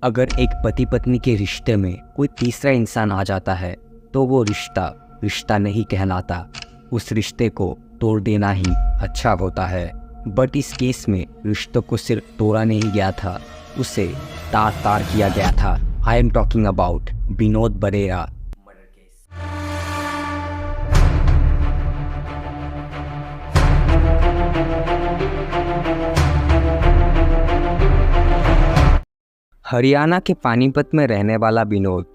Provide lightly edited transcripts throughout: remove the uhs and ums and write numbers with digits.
अगर एक पति पत्नी के रिश्ते में कोई तीसरा इंसान आ जाता है तो वो रिश्ता रिश्ता नहीं कहलाता। उस रिश्ते को तोड़ देना ही अच्छा होता है। बट इस केस में रिश्तों को सिर्फ तोड़ा नहीं गया था, उसे तार तार किया गया था। I am talking about Vinod Barrera murder case. Haryana के पानीपत में रहने वाला विनोद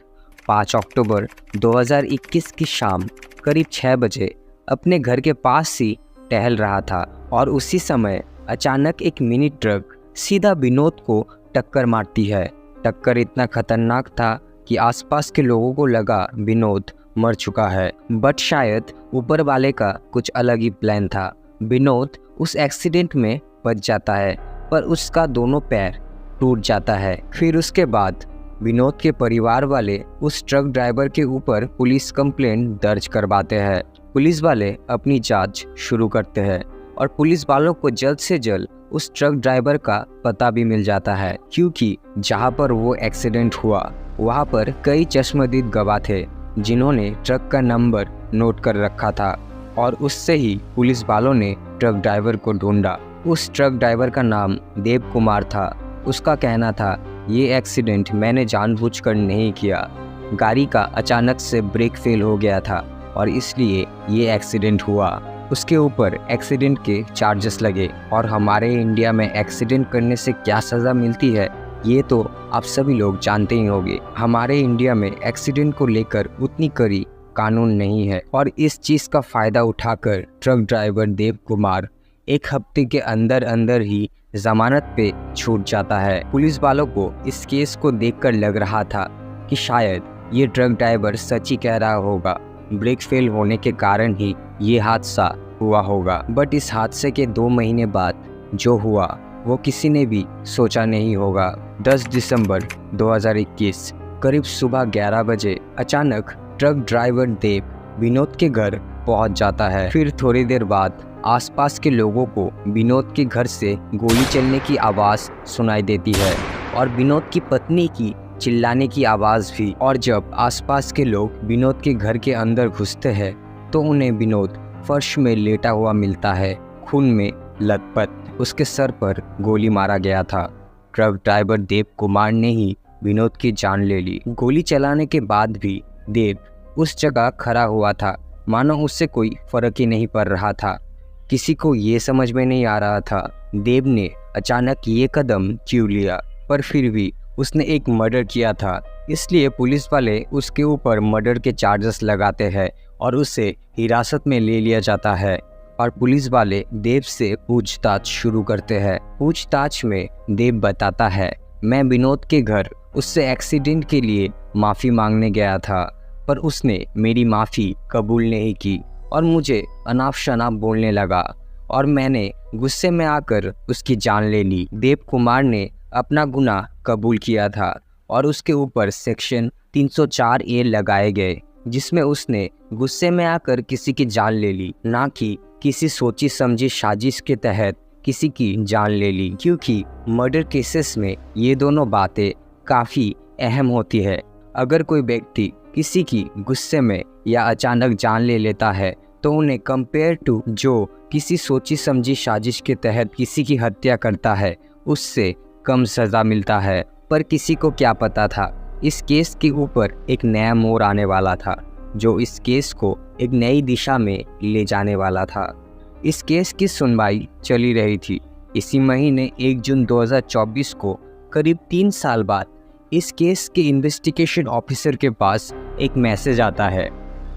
5 अक्टूबर 2021 की शाम करीब 6 बजे अपने घर के पास ही टहल रहा था और उसी समय अचानक एक मिनी ट्रक सीधा विनोद को टक्कर मारती है। टक्कर इतना खतरनाक था कि आसपास के लोगों को लगा विनोद मर चुका है, बट शायद ऊपर वाले का कुछ अलग ही प्लान था। विनोद उस एक्सीडेंट में बच जाता है पर उसका दोनों पैर टूट जाता है। फिर उसके बाद विनोद के परिवार वाले उस ट्रक ड्राइवर के ऊपर पुलिस कंप्लेंट दर्ज करवाते हैं। पुलिस वाले अपनी जांच शुरू करते हैं और पुलिस वालों को जल्द से जल्द उस ट्रक ड्राइवर का पता भी मिल जाता है, क्योंकि जहां पर वो एक्सीडेंट हुआ वहां पर कई चश्मदीद गवाह थे जिन्होंने ट्रक का नंबर नोट कर रखा था और उससे ही पुलिस वालों ने ट्रक ड्राइवर को ढूंढा। उस ट्रक ड्राइवर का नाम देव कुमार था। उसका कहना था, ये एक्सीडेंट मैंने जानबूझकर नहीं किया, गाड़ी का अचानक से ब्रेक फेल हो गया था और इसलिए ये एक्सीडेंट हुआ। उसके ऊपर एक्सीडेंट के चार्जेस लगे और हमारे इंडिया में एक्सीडेंट करने से क्या सज़ा मिलती है ये तो आप सभी लोग जानते ही होंगे। हमारे इंडिया में एक्सीडेंट को लेकर उतनी कड़ी कानून नहीं है और इस चीज़ का फ़ायदा उठाकर ट्रक ड्राइवर देव कुमार एक हफ्ते के अंदर अंदर ही जमानत पे छूट जाता है। पुलिस वालों को इस केस को देखकर लग रहा था कि शायद ये ट्रक ड्राइवर सच ही कह रहा होगा, ब्रेक फेल होने के कारण ही ये हादसा हुआ होगा। बट इस हादसे के 2 महीने बाद जो हुआ वो किसी ने भी सोचा नहीं होगा। 10 दिसंबर 2021 करीब सुबह 11 बजे अचानक ट्रक ड्राइवर देव विनोद के घर पहुंच जाता है। फिर थोड़ी देर बाद आसपास के लोगों को विनोद के घर से गोली चलने की आवाज़ सुनाई देती है और विनोद की पत्नी की चिल्लाने की आवाज़ भी। और जब आसपास के लोग विनोद के घर के अंदर घुसते हैं तो उन्हें विनोद फर्श में लेटा हुआ मिलता है, खून में लथपथ। उसके सर पर गोली मारा गया था। ट्रक ड्राइवर देव कुमार ने ही विनोद की जान ले ली। गोली चलाने के बाद भी देव उस जगह खड़ा हुआ था, मानो उससे कोई फर्क ही नहीं पड़ रहा था। किसी को ये समझ में नहीं आ रहा था देव ने अचानक ये कदम क्यों लिया, पर फिर भी उसने एक मर्डर किया था, इसलिए पुलिस वाले उसके ऊपर मर्डर के चार्जेस लगाते हैं और उसे हिरासत में ले लिया जाता है। और पुलिस वाले देव से पूछताछ शुरू करते हैं। पूछताछ में देव बताता है, मैं विनोद के घर उससे एक्सीडेंट के लिए माफ़ी मांगने गया था पर उसने मेरी माफ़ी कबूल नहीं की और मुझे अनाप शनाप बोलने लगा और मैंने गुस्से में आकर उसकी जान ले ली। देव कुमार ने अपना गुनाह कबूल किया था और उसके ऊपर सेक्शन 304A लगाए गए, जिसमें उसने गुस्से में आकर किसी की जान ले ली, ना कि किसी सोची समझी साजिश के तहत किसी की जान ले ली। क्योंकि मर्डर केसेस में ये दोनों बातें काफ़ी अहम होती है। अगर कोई व्यक्ति किसी की गुस्से में या अचानक जान ले लेता है तो उन्हें कंपेयर टू जो किसी सोची समझी साजिश के तहत किसी की हत्या करता है उससे कम सज़ा मिलता है। पर किसी को क्या पता था इस केस के ऊपर एक नया मोड़ आने वाला था, जो इस केस को एक नई दिशा में ले जाने वाला था। इस केस की सुनवाई चली रही थी। इसी महीने 1 जून 2024 को करीब 3 साल बाद इस केस के इन्वेस्टिगेशन ऑफिसर के पास एक मैसेज आता है।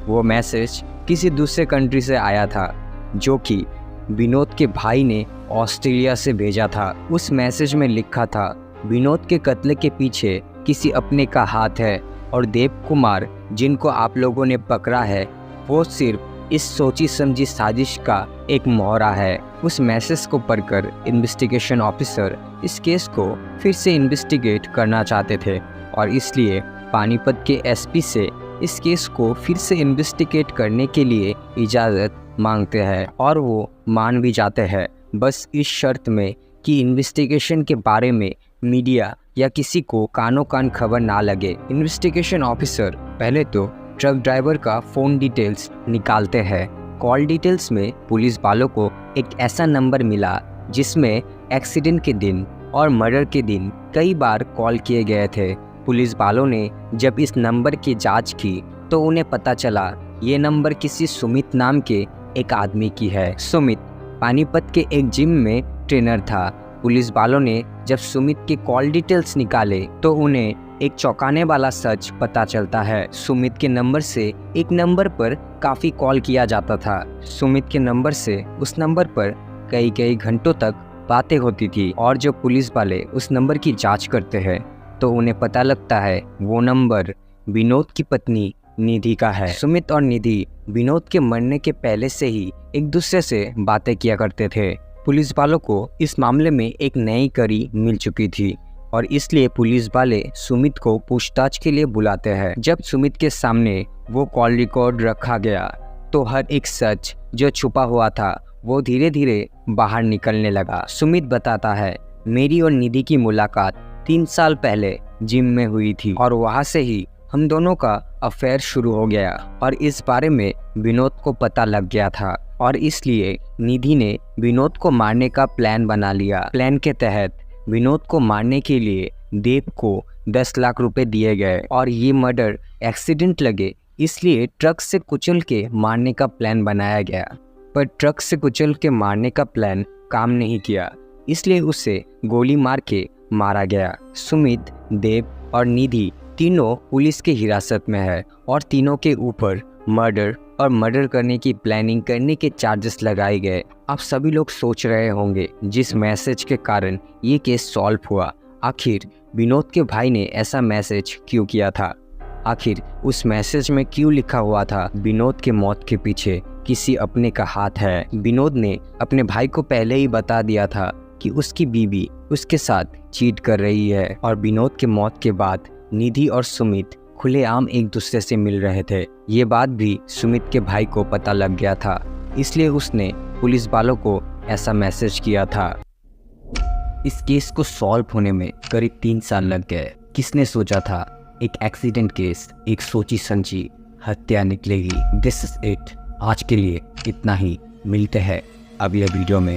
वो मैसेज किसी दूसरे कंट्री से आया था, जो कि विनोद के भाई ने ऑस्ट्रेलिया से भेजा था। उस मैसेज में लिखा था, विनोद के कत्ल के पीछे किसी अपने का हाथ है और देव कुमार जिनको आप लोगों ने पकड़ा है वो सिर्फ इस सोची समझी साजिश का एक मोहरा है। उस मैसेज को पढ़कर इन्वेस्टिगेशन ऑफिसर इस केस को फिर से इन्वेस्टिगेट करना चाहते थे और इसलिए पानीपत के एसपी से इस केस को फिर से इन्वेस्टिगेट करने के लिए इजाज़त मांगते हैं और वो मान भी जाते हैं, बस इस शर्त में कि इन्वेस्टिगेशन के बारे में मीडिया या किसी को कानों कान खबर ना लगे। इन्वेस्टिगेशन ऑफिसर पहले तो ट्रक ड्राइवर का फ़ोन डिटेल्स निकालते हैं। कॉल डिटेल्स में पुलिस वालों को एक ऐसा नंबर मिला जिसमें एक्सीडेंट के दिन और मर्डर के दिन कई बार कॉल किए गए थे। पुलिस वालों ने जब इस नंबर की जांच की तो उन्हें पता चला ये नंबर किसी सुमित नाम के एक आदमी की है। सुमित पानीपत के एक जिम में ट्रेनर था। पुलिस वालों ने जब सुमित के कॉल डिटेल्स निकाले तो उन्हें एक चौंकाने वाला सच पता चलता है। सुमित के नंबर से एक नंबर पर काफ़ी कॉल किया जाता था। सुमित के नंबर से उस नंबर पर कई घंटों तक बातें होती थी और जब पुलिस वाले उस नंबर की जांच करते हैं तो उन्हें पता लगता है वो नंबर विनोद की पत्नी निधि का है। सुमित और निधि विनोद के मरने के पहले से ही एक दूसरे से बातें किया करते थे। पुलिस वालों को इस मामले में एक नई कड़ी मिल चुकी थी और इसलिए पुलिस वाले सुमित को पूछताछ के लिए बुलाते हैं। जब सुमित के सामने वो कॉल रिकॉर्ड रखा गया तो हर एक सच जो छुपा हुआ था वो धीरे धीरे बाहर निकलने लगा। सुमित बताता है, मेरी और निधि की मुलाकात 3 साल पहले जिम में हुई थी और वहाँ से ही हम दोनों का अफेयर शुरू हो गया और इस बारे में विनोद को पता लग गया था और इसलिए निधि ने विनोद को मारने का प्लान बना लिया। प्लान के तहत विनोद को मारने के लिए देव को 10 लाख रुपए दिए गए और ये मर्डर एक्सीडेंट लगे इसलिए ट्रक से कुचल के मारने का प्लान बनाया गया। पर ट्रक से कुचल के मारने का प्लान काम नहीं किया इसलिए उसे गोली मार के मारा गया। सुमित, देव और निधि तीनों पुलिस के हिरासत में है और तीनों के ऊपर मर्डर और मर्डर करने की प्लानिंग करने के चार्जेस लगाए गए। आप सभी लोग सोच रहे होंगे जिस मैसेज के कारण ये केस सॉल्व हुआ, आखिर विनोद के भाई ने ऐसा मैसेज क्यों किया था? आखिर उस मैसेज में क्यों लिखा हुआ था विनोद के मौत के पीछे किसी अपने का हाथ है? विनोद ने अपने भाई को पहले ही बता दिया था कि उसकी बीवी उसके साथ चीट कर रही है और विनोद के मौत के बाद निधि और सुमित खुलेआम एक दूसरे से मिल रहे थे। ये बात भी सुमित के भाई को पता लग गया था इसलिए उसने पुलिस वालों को ऐसा मैसेज किया था। इस केस को सॉल्व होने में करीब 3 साल लग गए। किसने सोचा था एक एक्सीडेंट केस एक सोची समझी हत्या निकलेगी। This is it. आज के लिए इतना ही। मिलते हैं अगले वीडियो में।